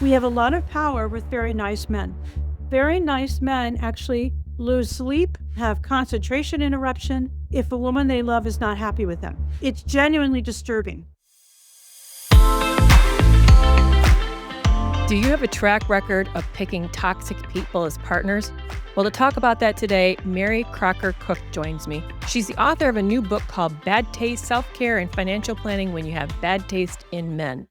We have a lot of power with very nice men. Very nice men actually lose sleep, have concentration interruption if a woman they love is not happy with them. It's genuinely disturbing. Do you have a track record of picking toxic people as partners? Well, to talk about that today, Mary Crocker Cook joins me. She's the author of a new book called Bad Taste, Self-Care and Financial Planning When You Have Bad Taste in Men.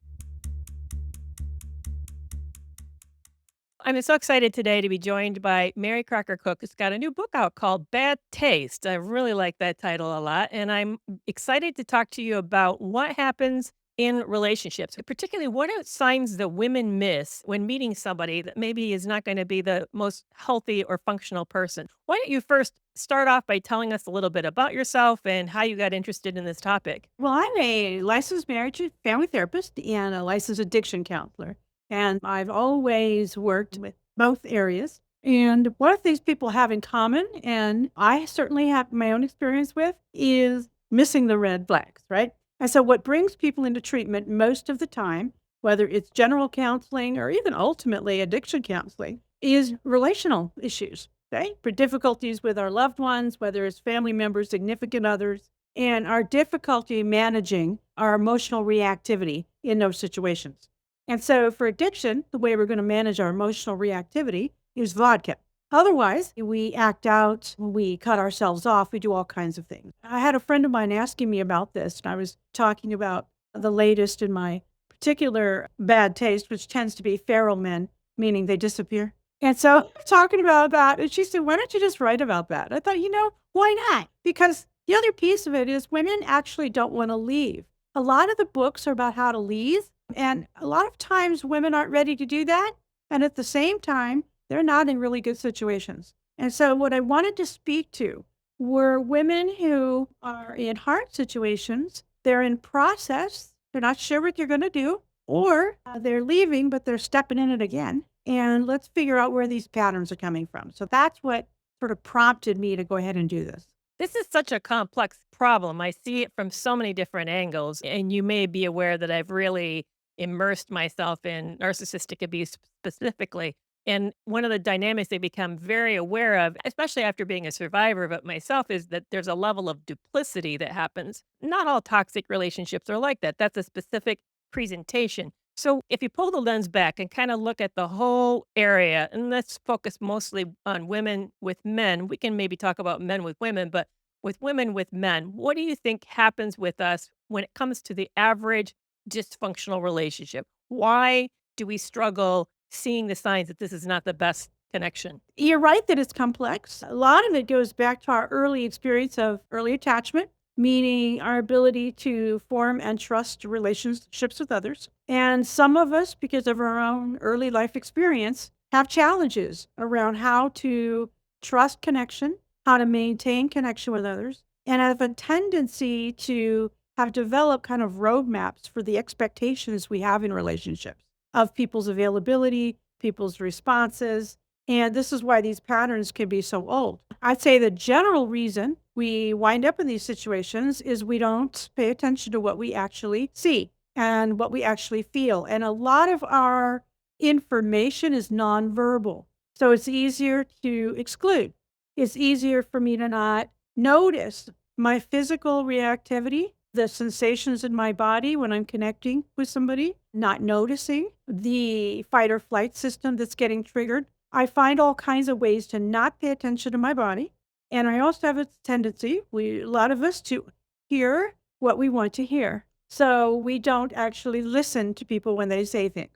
I'm so excited today to be joined by Mary Crocker Cook, who's got a new book out called Bad Taste. I really like that title a lot, and I'm excited to talk to you about what happens in relationships, particularly what are signs that women miss when meeting somebody that maybe is not going to be the most healthy or functional person. Why don't you first start off by telling us a little bit about yourself and how you got interested in this topic? Well, I'm a licensed marriage and family therapist and a licensed addiction counselor. And I've always worked with both areas. And one of the things people have in common, and I certainly have my own experience with, is missing the red flags, right? And so, what brings people into treatment most of the time, whether it's general counseling or even ultimately addiction counseling, is relational issues, okay? For difficulties with our loved ones, whether it's family members, significant others, and our difficulty managing our emotional reactivity in those situations. And so for addiction, the way we're going to manage our emotional reactivity is vodka. Otherwise, we act out, we cut ourselves off, we do all kinds of things. I had a friend of mine asking me about this, and I was talking about the latest in my particular bad taste, which tends to be feral men, meaning they disappear. And so talking about that, and she said, why don't you just write about that? I thought, why not? Because the other piece of it is women actually don't want to leave. A lot of the books are about how to leave. And a lot of times women aren't ready to do that. And at the same time, they're not in really good situations. And so what I wanted to speak to were women who are in hard situations. They're in process. They're not sure what they're going to do, or they're leaving, but they're stepping in it again. And let's figure out where these patterns are coming from. So that's what sort of prompted me to go ahead and do this. This is such a complex problem. I see it from so many different angles, and you may be aware that I've really immersed myself in narcissistic abuse specifically. And one of the dynamics I become very aware of, especially after being a survivor of it myself, is that there's a level of duplicity that happens. Not all toxic relationships are like that. That's a specific presentation. So if you pull the lens back and kind of look at the whole area, and let's focus mostly on women with men, we can maybe talk about men with women, but with women with men, what do you think happens with us when it comes to the average dysfunctional relationship? Why do we struggle seeing the signs that this is not the best connection? You're right that it's complex. A lot of it goes back to our early experience of early attachment, meaning our ability to form and trust relationships with others. And some of us, because of our own early life experience, have challenges around how to trust connection, how to maintain connection with others, and have a tendency to have developed kind of roadmaps for the expectations we have in relationships of people's availability, people's responses. And this is why these patterns can be so old. I'd say the general reason we wind up in these situations is we don't pay attention to what we actually see and what we actually feel. And a lot of our information is nonverbal. So it's easier to exclude. It's easier for me to not notice my physical reactivity, the sensations in my body when I'm connecting with somebody, not noticing the fight or flight system that's getting triggered. I find all kinds of ways to not pay attention to my body. And I also have a tendency, a lot of us, to hear what we want to hear. So we don't actually listen to people when they say things.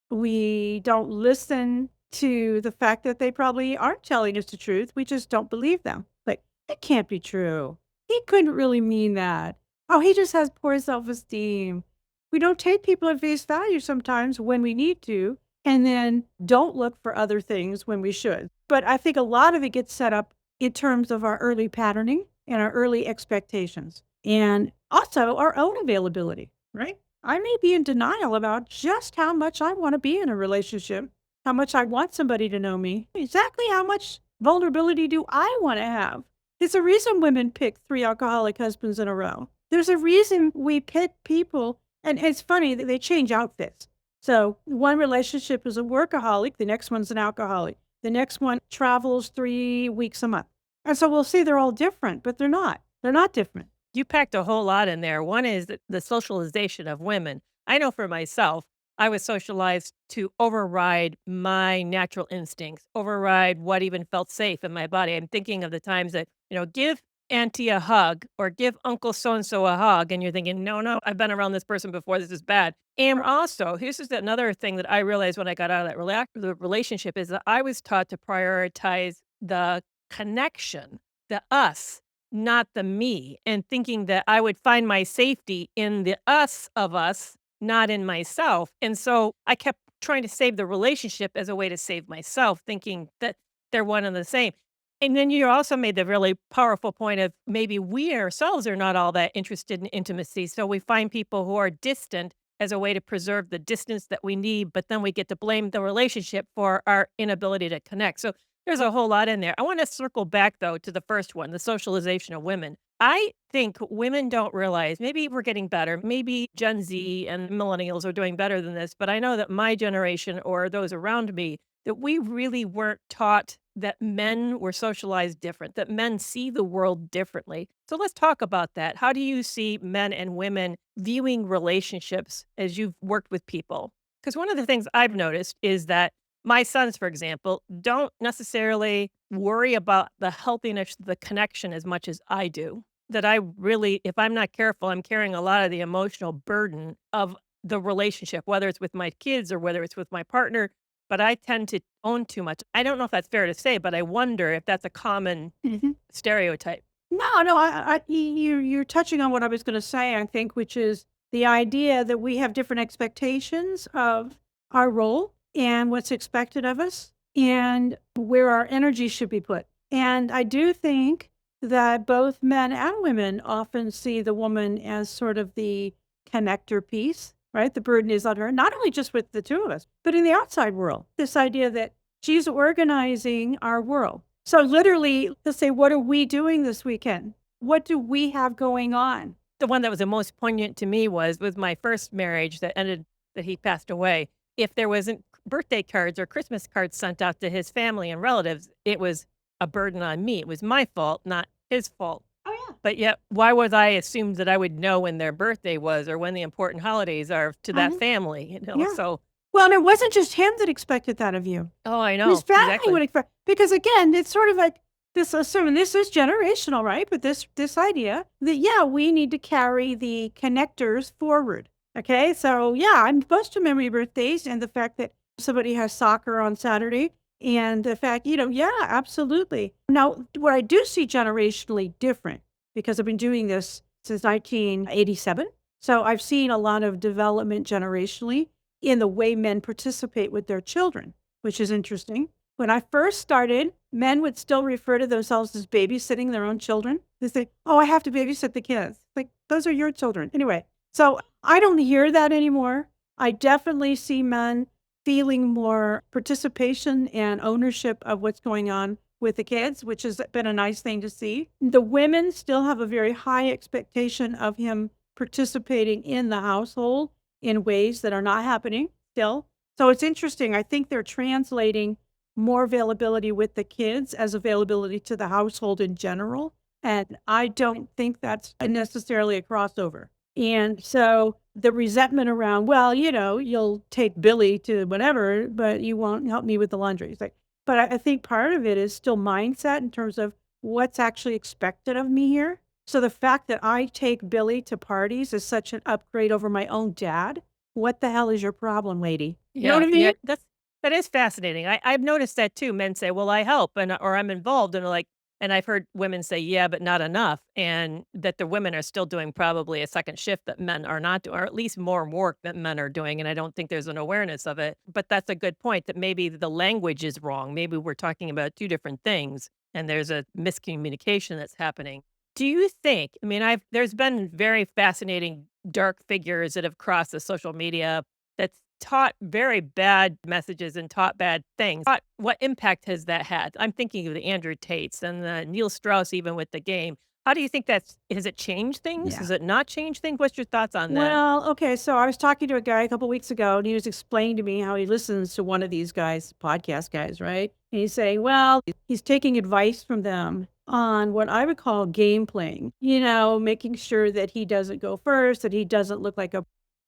We don't listen to the fact that they probably aren't telling us the truth. We just don't believe them. Like, it can't be true. He couldn't really mean that. Oh, he just has poor self-esteem. We don't take people at face value sometimes when we need to, and then don't look for other things when we should. But I think a lot of it gets set up in terms of our early patterning and our early expectations, and also our own availability, right? I may be in denial about just how much I want to be in a relationship, how much I want somebody to know me, exactly how much vulnerability do I want to have. There's a reason women pick 3 alcoholic husbands in a row. There's a reason we pick people, and it's funny that they change outfits. So one relationship is a workaholic, the next one's an alcoholic, the next one travels 3 weeks a month. And so we'll see they're all different, but they're not. They're not different. You packed a whole lot in there. One is the socialization of women. I know for myself, I was socialized to override my natural instincts, override what even felt safe in my body. I'm thinking of the times that, give auntie a hug or give uncle so and so a hug. And you're thinking, no, no, I've been around this person before. This is bad. And also, this is another thing that I realized when I got out of that the relationship is that I was taught to prioritize the connection, the us, not the me, and thinking that I would find my safety in the us of us, not in myself. And so I kept trying to save the relationship as a way to save myself, thinking that they're one and the same. And then you also made the really powerful point of maybe we ourselves are not all that interested in intimacy. So we find people who are distant as a way to preserve the distance that we need, but then we get to blame the relationship for our inability to connect. So there's a whole lot in there. I want to circle back though to the first one, the socialization of women. I think women don't realize, maybe we're getting better. Maybe Gen Z and millennials are doing better than this, but I know that my generation or those around me, that we really weren't taught that men were socialized different, that men see the world differently. So let's talk about that. How do you see men and women viewing relationships as you've worked with people? Because one of the things I've noticed is that my sons, for example, don't necessarily worry about the healthiness of the connection as much as I do. That I really, if I'm not careful, I'm carrying a lot of the emotional burden of the relationship, whether it's with my kids or whether it's with my partner. But I tend to own too much. I don't know if that's fair to say, but I wonder if that's a common Mhm. stereotype. No, no, you're touching on what I was going to say, I think, which is the idea that we have different expectations of our role and what's expected of us and where our energy should be put. And I do think that both men and women often see the woman as sort of the connector piece, right? The burden is on her, not only just with the two of us, but in the outside world. This idea that she's organizing our world. So literally, to say, what are we doing this weekend? What do we have going on? The one that was the most poignant to me was with my first marriage that ended that he passed away. If there wasn't birthday cards or Christmas cards sent out to his family and relatives, it was a burden on me. It was my fault, not his fault. Oh, yeah. But yet, why was I assumed that I would know when their birthday was or when the important holidays are to that Mhm. family, Yeah. So Well, and it wasn't just him that expected that of you. oh, I His know, family exactly. would expect, because again, it's sort of like this assuming this is generational, right? But this idea that yeah, we need to carry the connectors forward. Okay. So yeah, I'm supposed to remember your birthdays and the fact that somebody has soccer on Saturday and the fact, yeah, absolutely. Now, what I do see generationally different because I've been doing this since 1987. So I've seen a lot of development generationally in the way men participate with their children, which is interesting. When I first started, men would still refer to themselves as babysitting their own children. They say, "Oh, I have to babysit the kids." Like, those are your children. Anyway, so I don't hear that anymore. I definitely see men feeling more participation and ownership of what's going on with the kids, which has been a nice thing to see. The women still have a very high expectation of him participating in the household in ways that are not happening still. So it's interesting. I think they're translating more availability with the kids as availability to the household in general. And I don't think that's necessarily a crossover. And so the resentment around, well, you'll take Billy to whatever, but you won't help me with the laundry. It's like, but I think part of it is still mindset in terms of what's actually expected of me here. So the fact that I take Billy to parties is such an upgrade over my own dad. What the hell is your problem, lady? You know what Yeah, I yeah, mean? that is fascinating. I've noticed that too. Men say, "Well, I help," and or I'm involved, and like, and I've heard women say, "Yeah, but not enough," and that the women are still doing probably a second shift that men are not doing, or at least more work that men are doing. And I don't think there's an awareness of it. But that's a good point. That maybe the language is wrong. Maybe we're talking about two different things, and there's a miscommunication that's happening. Do you think? I mean, I've there's been very fascinating dark figures that have crossed the social media that's taught very bad messages and taught bad things. What impact has that had? I'm thinking of the Andrew Tates and the Neil Strauss even with the game. How do you think has it changed things? Yeah. Has it not changed things? What's your thoughts on that? Well, okay, so I was talking to a guy a couple weeks ago, and he was explaining to me how he listens to one of these guys, podcast guys, right? And he's saying, well, he's taking advice from them on what I would call game playing, making sure that he doesn't go first, that he doesn't look like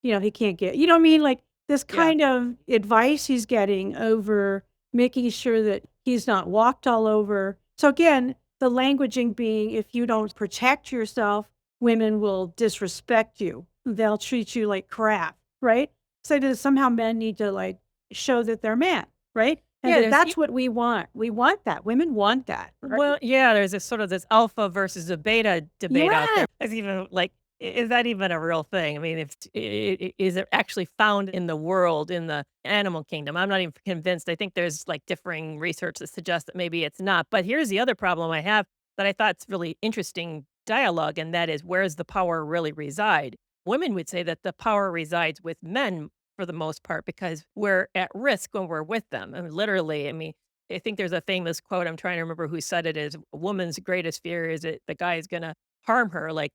he can't get, you know what I mean? Like this Yeah. kind of advice he's getting over making sure that he's not walked all over. So again, the languaging being if you don't protect yourself, women will disrespect you. They'll treat you like crap, right? So that somehow men need to like show that they're man, right? And Yeah, that's what we want. We want that. Women want that, right? well, yeah, there's this sort of this alpha versus a beta debate out Yeah. there. It's even like, is that even a real thing? I mean, if is it actually found in the world, in the animal kingdom? I'm not even convinced. I think there's like differing research that suggests that maybe it's not. But here's the other problem I have that I thought's really interesting dialogue, and that is, where does the power really reside? Women would say that the power resides with men for the most part because we're at risk when we're with them. I mean, literally, I mean, I think there's a famous quote, I'm trying to remember who said it, is a woman's greatest fear is that the guy is gonna harm her, like,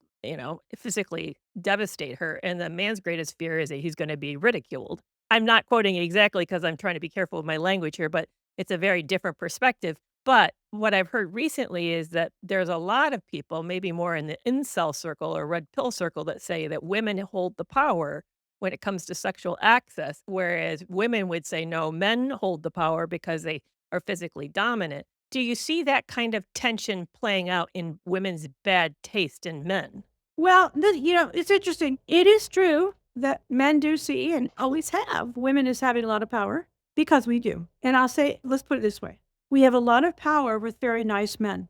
physically devastate her, and the man's greatest fear is that he's gonna be ridiculed. I'm not quoting it exactly because 'cause I'm trying to be careful with my language here, but it's a very different perspective. But what I've heard recently is that there's a lot of people, maybe more in the incel circle or red pill circle, that say that women hold the power when it comes to sexual access, whereas women would say, no, men hold the power because they are physically dominant. Do you see that kind of tension playing out in women's bad taste in men? Well, it's interesting. It is true that men do see and always have women as having a lot of power because we do. And I'll say, let's put it this way. We have a lot of power with very nice men.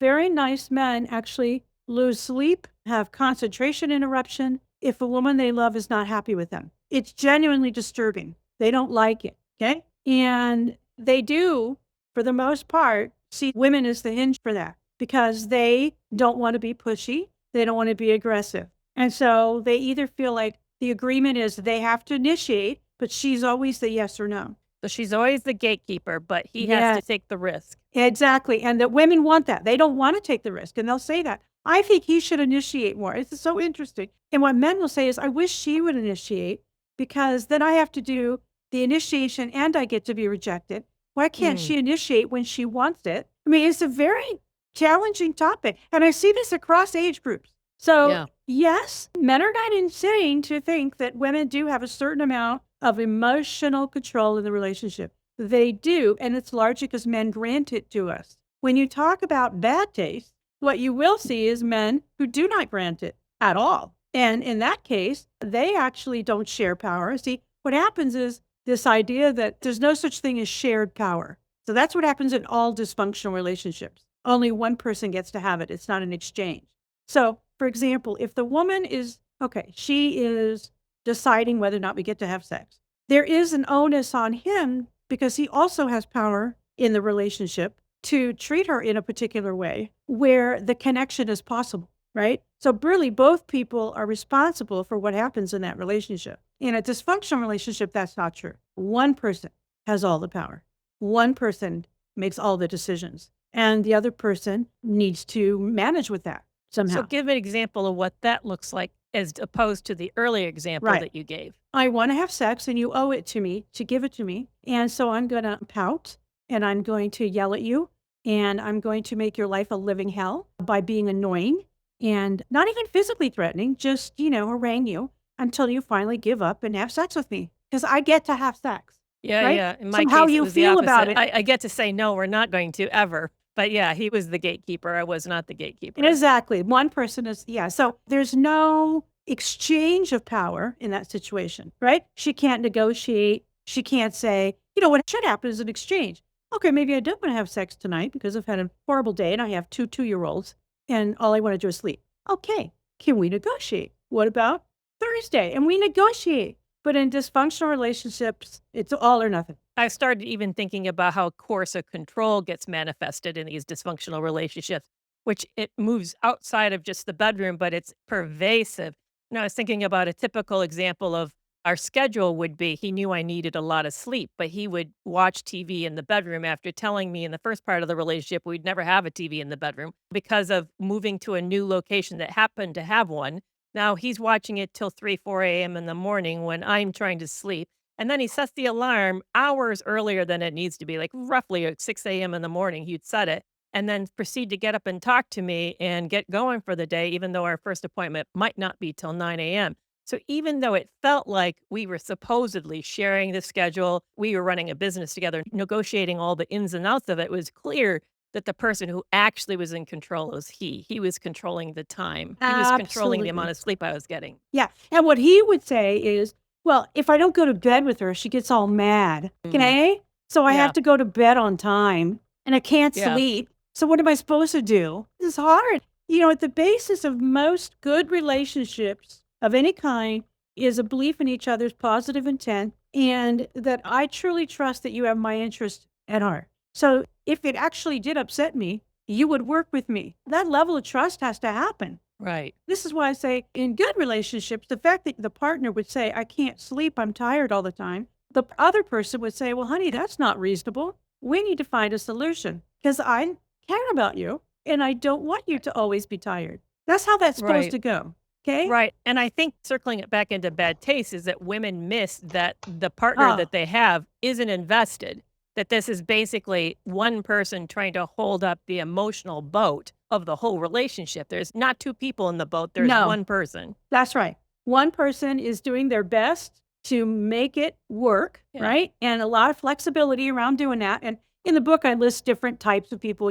Very nice men actually lose sleep, have concentration interruption if a woman they love is not happy with them. It's genuinely disturbing. They don't like it. Okay. And they do, for the most part, see women as the hinge for that because they don't want to be pushy. They don't want to be aggressive. And so they either feel like the agreement is they have to initiate, but she's always the yes or no. So she's always the gatekeeper, but he has to Yes. take the risk. Exactly, and that women want that. They don't wanna take the risk, and they'll say that. I think he should initiate more. It's so interesting. And what men will say is, "I wish she would initiate because then I have to do the initiation and I get to be rejected. Why can't Mm, she initiate when she wants it?" I mean, it's a very challenging topic, and I see this across age groups. So, yeah. yes, men are not insane to think that women do have a certain amount of emotional control in the relationship. They do, and it's largely because men grant it to us. When you talk about bad taste, what you will see is men who do not grant it at all. And in that case, they actually don't share power. See, what happens is this idea that there's no such thing as shared power. So that's what happens in all dysfunctional relationships. Only one person gets to have it. It's not an exchange. So, for example, if the woman is, okay, she is deciding whether or not we get to have sex, there is an onus on him because he also has power in the relationship to treat her in a particular way where the connection is possible, right? So, really, both people are responsible for what happens in that relationship. In a dysfunctional relationship, that's not true. One person has all the power, one person makes all the decisions, and the other person needs to manage with that So somehow. give an example of what that looks like as opposed to the earlier example Right. that you gave. I want to have sex and you owe it to me to give it to me. And so I'm going to pout and I'm going to yell at you and I'm going to make your life a living hell by being annoying and not even physically threatening, just, harangue you until you finally give up and have sex with me because I get to have sex, Yeah, right? yeah. In my So how case, it you was the feel about opposite. it. I get to say, no, we're not going to ever. But yeah, he was the gatekeeper. I was not the gatekeeper. Exactly. One person is, yeah. So there's no exchange of power in that situation, right? She can't negotiate. She can't say, what should happen is an exchange. Okay, maybe I don't want to have sex tonight because I've had a horrible day and I have two 2-year-olds and all I want to do is sleep. Okay, can we negotiate? What about Thursday? And we negotiate. But in dysfunctional relationships, it's all or nothing. I started even thinking about how coercive control gets manifested in these dysfunctional relationships, which it moves outside of just the bedroom, but it's pervasive. I was thinking about a typical example of our schedule would be he knew I needed a lot of sleep, but he would watch TV in the bedroom after telling me in the first part of the relationship we'd never have a TV in the bedroom because of moving to a new location that happened to have one. Now he's watching it till 3, 4 a.m. in the morning when I'm trying to sleep. And then he sets the alarm hours earlier than it needs to be, like roughly at 6 a.m. in the morning, he'd set it and then proceed to get up and talk to me and get going for the day, even though our first appointment might not be till 9 a.m. So even though it felt like we were supposedly sharing the schedule, we were running a business together, negotiating all the ins and outs of it, it was clear that the person who actually was in control was he. He was controlling the time. He was controlling the amount Absolutely. of sleep I was getting. Yeah. And what he would say is, well, if I don't go to bed with her, she gets all mad. Mm. Okay. So I have Yeah. to go to bed on time and I can't Yeah. sleep. So what am I supposed to do? This is hard. At the basis of most good relationships of any kind is a belief in each other's positive intent and that I truly trust that you have my interest at heart. So if it actually did upset me, you would work with me. That level of trust has to happen. Right. This is why I say in good relationships, the fact that the partner would say, I can't sleep, I'm tired all the time. The other person would say, well, honey, that's not reasonable. We need to find a solution because I care about you and I don't want you to always be tired. That's how that's supposed Right. to go. Okay. Right. And I think circling it back into bad taste is that women miss that the partner Oh, that they have isn't invested, that this is basically one person trying to hold up the emotional boat of the whole relationship. There's not two people in the boat, there's no, one person. that's right. One person is doing their best to make it work, Yeah. right? And a lot of flexibility around doing that. And in the book, I list different types of people,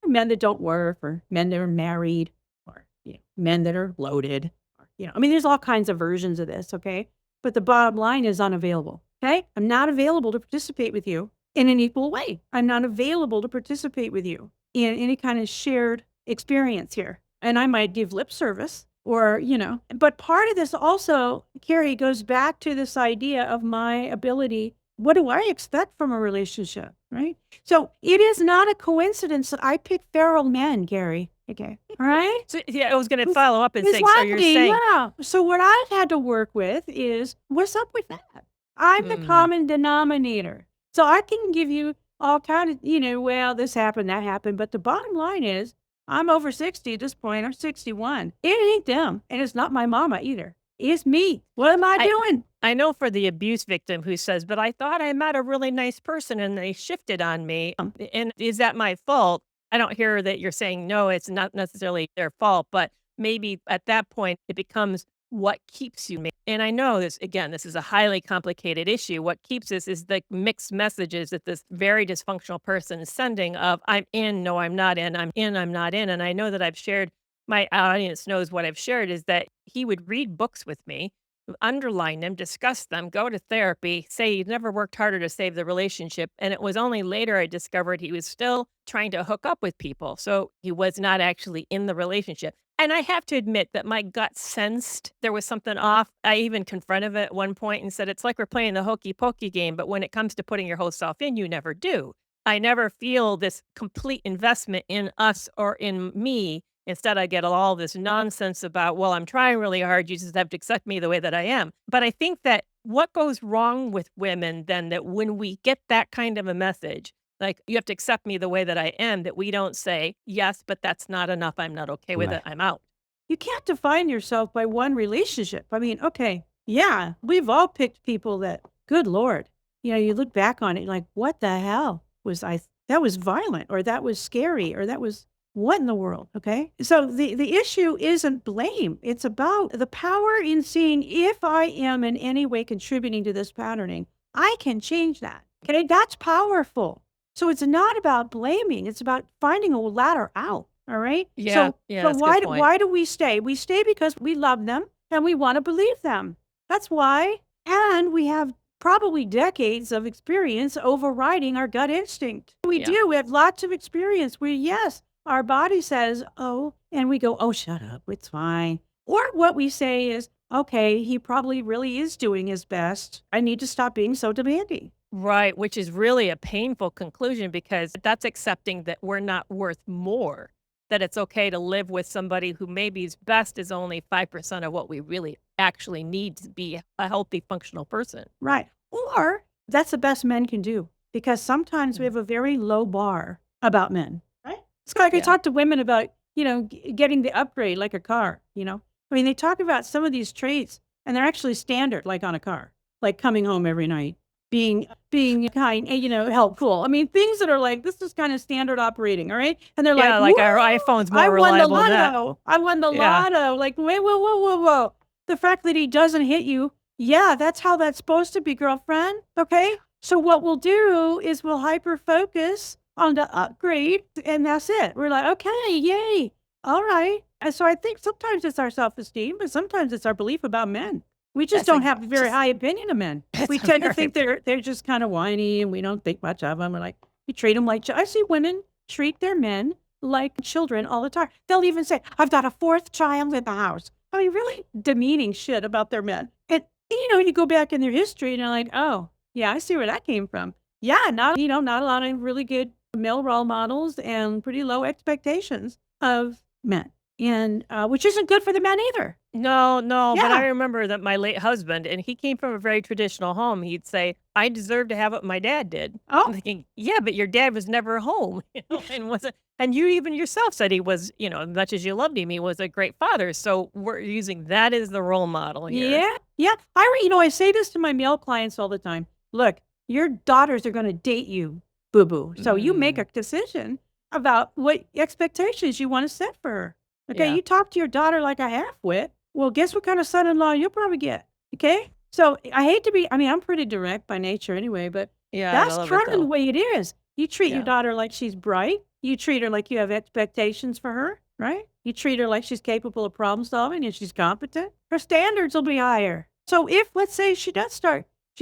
men that don't work or men that are married or men that are loaded. I mean, there's all kinds of versions of this, okay? But the bottom line is unavailable, okay? I'm not available to participate with you in an equal way. I'm not available to participate with you in any kind of shared experience here. And I might give lip service but part of this also, Carrie, goes back to this idea of my ability. What do I expect from a relationship, right? So it is not a coincidence that I pick feral men, Gary. Okay. All right. So yeah, I was gonna follow up and It's say, so you're lucky, saying yeah. So what I've had to work with is what's up with that? I'm the mm, common denominator. So I can give you all kind of, well, this happened, that happened. But the bottom line is I'm over 60 at this point. I'm 61. It ain't them. And it's not my mama either. It's me. What am I I doing? I know for the abuse victim who says, "But I thought I met a really nice person and they shifted on me, and is that my fault?" I don't hear that you're saying, "No, it's not necessarily their fault," but maybe at that point, it becomes what keeps you and I know this again, this is a highly complicated issue. What keeps us is the mixed messages that this very dysfunctional person is sending of, "I'm in, no, I'm not in, I'm not in," and I know that I've shared my audience knows what I've shared is that he would read books with me underline them, discuss them, go to therapy, say he never worked harder to save the relationship. And it was only later I discovered he was still trying to hook up with people. So he was not actually in the relationship. And I have to admit that my gut sensed there was something off. I even confronted it at one point and said, it's like we're playing the hokey pokey game, but when it comes to putting your whole self in, you never do. I never feel this complete investment in us or in me. Instead, I get all this nonsense about, well, I'm trying really hard. You just have to accept me the way that I am. But I think that what goes wrong with women then that when we get that kind of a message, like you have to accept me the way that I am, that we don't say, yes, but that's not enough. I'm not okay with it. Right. I'm out. You can't define yourself by one relationship. I mean, okay, yeah, we've all picked people that, good Lord, you look back on it like, what the hell was that was violent or that was scary or that was what in the world? Okay. So the issue isn't blame. It's about the power in seeing if I am in any way contributing to this patterning, I can change that. Okay. That's powerful. So it's not about blaming. It's about finding a ladder out. All right. Yeah. So Yeah. so That's a good why point. why do we stay? We stay because we love them and we want to believe them. That's why. And we have probably decades of experience overriding our gut instinct. We Yeah. do. We have lots of experience. Yes, our body says, oh, and we go, oh, shut up. It's fine. Or what we say is, okay, he probably really is doing his best. I need to stop being so demanding. Right. Which is really a painful conclusion because that's accepting that we're not worth more. that it's okay to live with somebody who maybe's best is only 5% of what we really actually need to be a healthy, functional person. Right. Or that's the best men can do, because sometimes we have a very low bar about men, right? It's like I Yeah. talk to women about, getting the upgrade like a car, I mean, they talk about some of these traits and they're actually standard, like on a car, like coming home every night, being kind, and, helpful. I mean, things that are like, this is kind of standard operating, all right? And they're like, Yeah, like whoa, our iPhone's I more won the reliable than that. lotto. I won the Yeah. lotto. Like, wait, whoa, whoa, whoa, whoa. The fact that he doesn't hit you, yeah, that's how that's supposed to be, girlfriend. Okay. So what we'll do is we'll hyper focus on the upgrade, and that's it. We're like, okay, yay. All right. And so I think sometimes it's our self-esteem, but sometimes it's our belief about men. We just That's don't a- have a very just- high opinion of men. We That's a tend to very- think they're just kind of whiny, and we don't think much of them. We're like, we treat them like I see women treat their men like children all the time. They'll even say, I've got a fourth child in the house. I mean, really demeaning shit about their men. And, you go back in their history and you're like, oh, yeah, I see where that came from. Yeah, not a lot of really good male role models and pretty low expectations of men. And which isn't good for the men either. No, but Yeah. I remember that my late husband, and he came from a very traditional home, he'd say, I deserve to have what my dad did. Oh. I'm thinking, yeah, but your dad was never home, and you even yourself said he was, as much as you loved him, he was a great father. So we're using that as the role model here. Yeah. Yeah. I say this to my male clients all the time. Look, your daughters are going to date you, boo-boo. So you make a decision about what expectations you want to set for her. Okay. Yeah. You talk to your daughter like a half-wit. Well, guess what kind of son-in-law you'll probably get. Okay. So I hate to be, I'm pretty direct by nature anyway, but Yeah, I that's love it, kind of though. the way it is. You treat your Yeah. daughter like she's bright. You treat her like you have expectations for her, right? You treat her like she's capable of problem solving and she's competent. Her standards will be higher. So if, let's say, she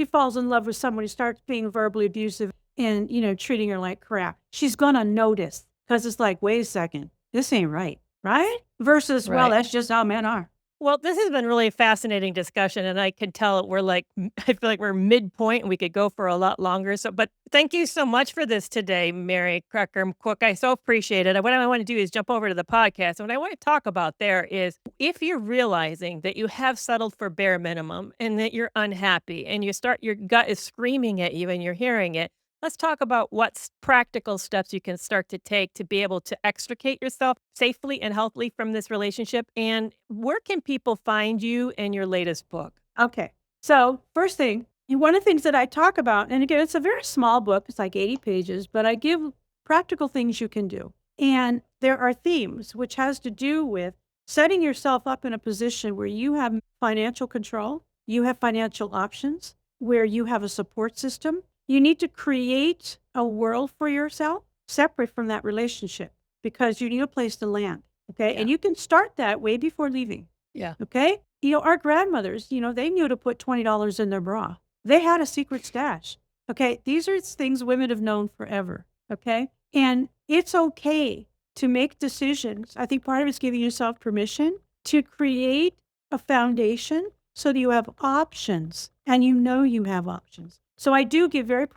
falls in love with someone who starts being verbally abusive and, treating her like crap, she's going to notice, because it's like, wait a second, this ain't right, right? Versus, well, Right. that's just how men are. Well, this has been really fascinating discussion, and I can tell we're like, I feel like we're midpoint and we could go for a lot longer. So, but thank you so much for this today, Mary Crocker Cook. I so appreciate it. What I want to do is jump over to the podcast. And what I want to talk about there is if you're realizing that you have settled for bare minimum and that you're unhappy and your gut is screaming at you and you're hearing it, let's talk about what practical steps you can start to take to be able to extricate yourself safely and healthily from this relationship. And where can people find you and your latest book? Okay. So first thing, one of the things that I talk about, and again, it's a very small book, it's like 80 pages, but I give practical things you can do. And there are themes, which has to do with setting yourself up in a position where you have financial control, you have financial options, where you have a support system. You need to create a world for yourself separate from that relationship, because you need a place to land. Okay. Yeah. And you can start that way before leaving. Yeah. Okay. Our grandmothers, they knew to put $20 in their bra. They had a secret stash. Okay. These are things women have known forever. Okay. And it's okay to make decisions. I think part of it's giving yourself permission to create a foundation so that you have options, and you have options. So I do give very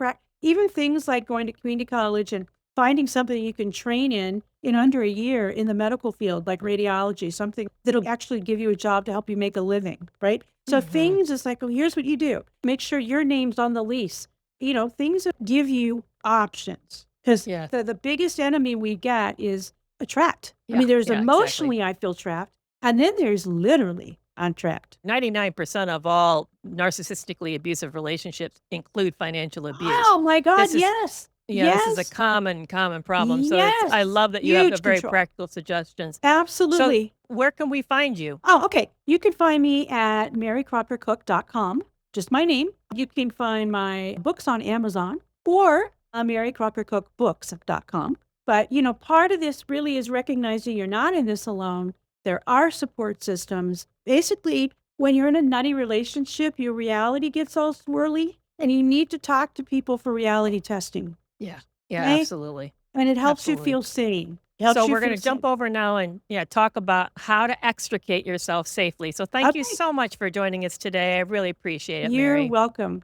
even things like going to community college and finding something you can train in under a year in the medical field, like radiology, something that'll actually give you a job to help you make a living, right? So things is like, well, here's what you do. Make sure your name's on the lease. Things that give you options. Because Yeah. the biggest enemy we get is trapped. I Yeah, mean, there's yeah, emotionally, I feel trapped. And then there's literally, I'm trapped. 99% of all narcissistically abusive relationships include financial abuse. Oh my God, This is- yes. Yeah, yes. this is a common problem. So Yes. I love that you have Huge the very control. practical suggestions. Absolutely. So where can we find you? Oh, okay. You can find me at marycrockercook.com, just my name. You can find my books on Amazon or marycrockercookbooks.com. But, part of this really is recognizing you're not in this alone. There are support systems. Basically, when you're in a nutty relationship, your reality gets all swirly, and you need to talk to people for reality testing. Yeah, Okay? absolutely. And it helps Absolutely. you feel sane. So we're going to jump over now and talk about how to extricate yourself safely. So thank you Okay. so much for joining us today. I really appreciate it, You're Mary. welcome.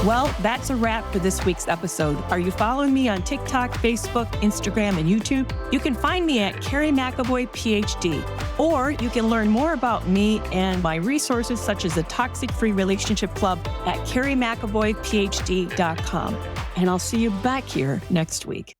Well, that's a wrap for this week's episode. Are you following me on TikTok, Facebook, Instagram, and YouTube? You can find me at Kerry McAvoy, Ph.D. Or you can learn more about me and my resources such as the Toxic Free Relationship Club at kerrymcavoyphd.com. And I'll see you back here next week.